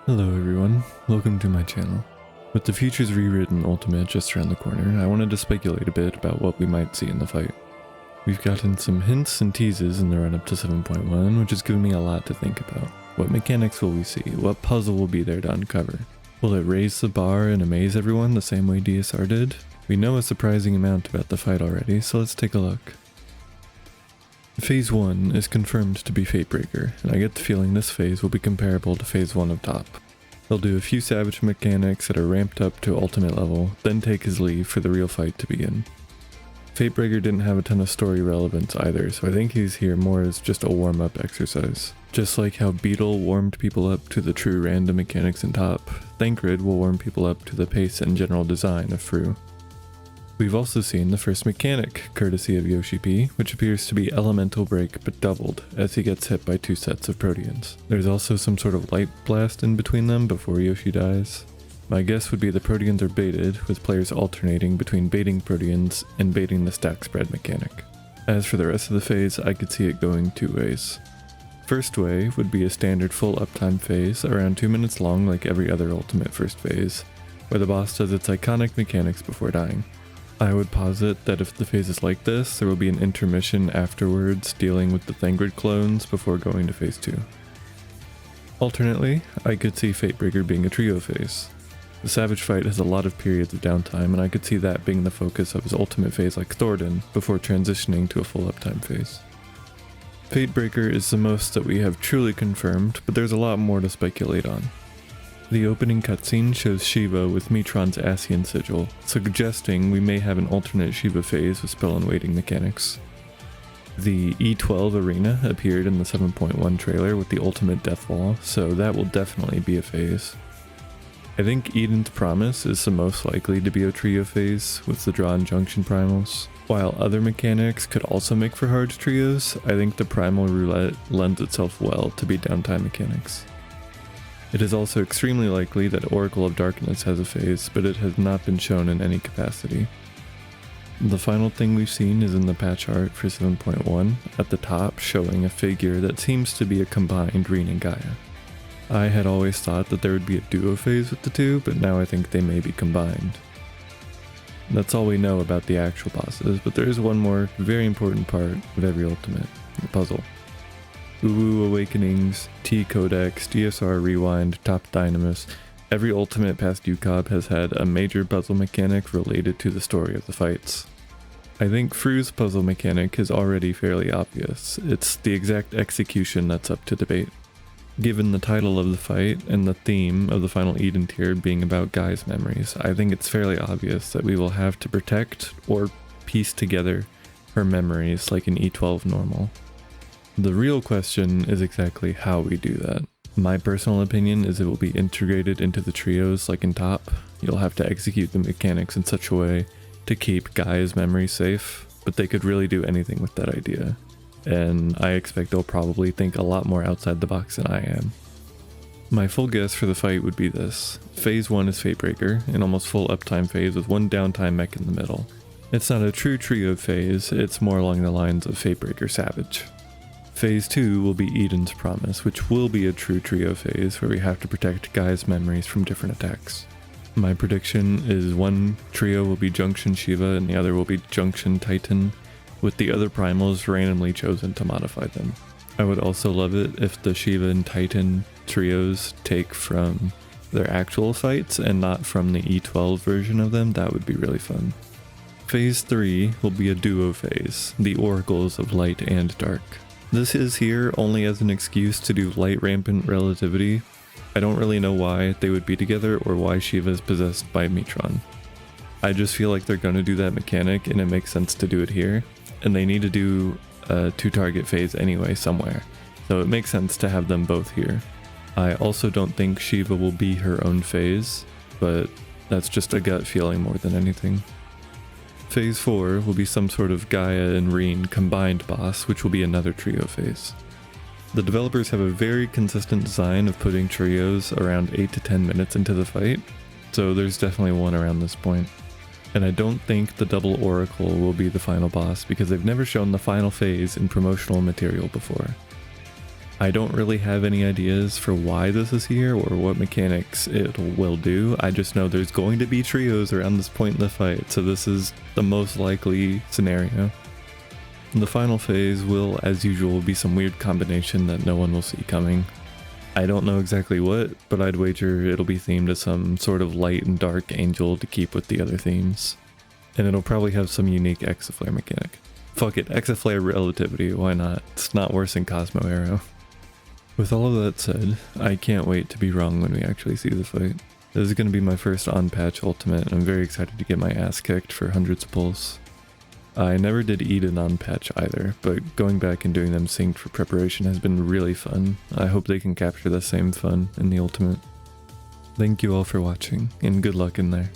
Hello everyone, welcome to my channel. With the Futures Rewritten Ultimate just around the corner, I wanted to speculate a bit about what we might see in the fight. We've gotten some hints and teases in the run up to 7.1, which has given me a lot to think about. What mechanics will we see? What puzzle will be there to uncover? Will it raise the bar and amaze everyone the same way DSR did? We know a surprising amount about the fight already, so let's take a look. Phase 1 is confirmed to be Fatebreaker, and I get the feeling this phase will be comparable to Phase 1 of Top. He'll do a few savage mechanics that are ramped up to ultimate level, then take his leave for the real fight to begin. Fatebreaker didn't have a ton of story relevance either, so I think he's here more as just a warm-up exercise. Just like how Beetle warmed people up to the true random mechanics in Top, Thancred will warm people up to the pace and general design of Fru. We've also seen the first mechanic, courtesy of Yoshi P, which appears to be Elemental Break but doubled, as he gets hit by two sets of Proteans. There's also some sort of light blast in between them before Yoshi dies. My guess would be the Proteans are baited, with players alternating between baiting Proteans and baiting the stack spread mechanic. As for the rest of the phase, I could see it going two ways. First way would be a standard full uptime phase, around 2 minutes long like every other ultimate first phase, where the boss does its iconic mechanics before dying. I would posit that if the phase is like this, there will be an intermission afterwards dealing with the Thancred clones before going to phase 2. Alternately, I could see Fatebreaker being a trio phase. The Savage fight has a lot of periods of downtime, and I could see that being the focus of his ultimate phase like Thordan, before transitioning to a full uptime phase. Fatebreaker is the most that we have truly confirmed, but there's a lot more to speculate on. The opening cutscene shows Shiva with Metron's Asian sigil, suggesting we may have an alternate Shiva phase with spell and waiting mechanics. The E12 arena appeared in the 7.1 trailer with the ultimate death wall, so that will definitely be a phase. I think Eden's Promise is the most likely to be a trio phase with the draw and junction primals. While other mechanics could also make for hard trios, I think the primal roulette lends itself well to be downtime mechanics. It is also extremely likely that Oracle of Darkness has a phase, but it has not been shown in any capacity. The final thing we've seen is in the patch art for 7.1, at the top showing a figure that seems to be a combined Reen and Gaia. I had always thought that there would be a duo phase with the two, but now I think they may be combined. That's all we know about the actual bosses, but there is one more very important part of every ultimate, the puzzle. Uwu Awakenings, T Codex, DSR Rewind, Top Dynamis, every ultimate past UCOB has had a major puzzle mechanic related to the story of the fights. I think Fru's puzzle mechanic is already fairly obvious. It's the exact execution that's up to debate. Given the title of the fight and the theme of the final Eden tier being about Gaia's memories, I think it's fairly obvious that we will have to protect or piece together her memories like an E12 normal. The real question is exactly how we do that. My personal opinion is it will be integrated into the trios like in Top. You'll have to execute the mechanics in such a way to keep Gaia's memory safe, but they could really do anything with that idea. And I expect they'll probably think a lot more outside the box than I am. My full guess for the fight would be this. Phase 1 is Fatebreaker, an almost full uptime phase with one downtime mech in the middle. It's not a true trio phase, it's more along the lines of Fatebreaker Savage. Phase 2 will be Eden's Promise, which will be a true trio phase where we have to protect Gaia's memories from different attacks. My prediction is one trio will be Junction Shiva and the other will be Junction Titan, with the other primals randomly chosen to modify them. I would also love it if the Shiva and Titan trios take from their actual fights and not from the E12 version of them. That would be really fun. Phase 3 will be a duo phase, the Oracles of Light and Dark. This is here only as an excuse to do light rampant relativity. I don't really know why they would be together or why Shiva is possessed by Metron. I just feel like they're gonna do that mechanic and it makes sense to do it here. And they need to do a 2-target phase anyway somewhere. So it makes sense to have them both here. I also don't think Shiva will be her own phase, but that's just a gut feeling more than anything. Phase 4 will be some sort of Gaia and Reen combined boss, which will be another trio phase. The developers have a very consistent design of putting trios around 8 to 10 minutes into the fight, so there's definitely one around this point. And I don't think the double Oracle will be the final boss because they've never shown the final phase in promotional material before. I don't really have any ideas for why this is here or what mechanics it will do. I just know there's going to be trios around this point in the fight, so this is the most likely scenario. The final phase will, as usual, be some weird combination that no one will see coming. I don't know exactly what, but I'd wager it'll be themed as some sort of light and dark angel to keep with the other themes. And it'll probably have some unique Exaflare mechanic. Fuck it, Exaflare relativity, why not? It's not worse than Cosmo Arrow. With all of that said, I can't wait to be wrong when we actually see the fight. This is going to be my first on-patch ultimate, and I'm very excited to get my ass kicked for hundreds of pulls. I never did Eden on-patch either, but going back and doing them synced for preparation has been really fun. I hope they can capture the same fun in the ultimate. Thank you all for watching, and good luck in there.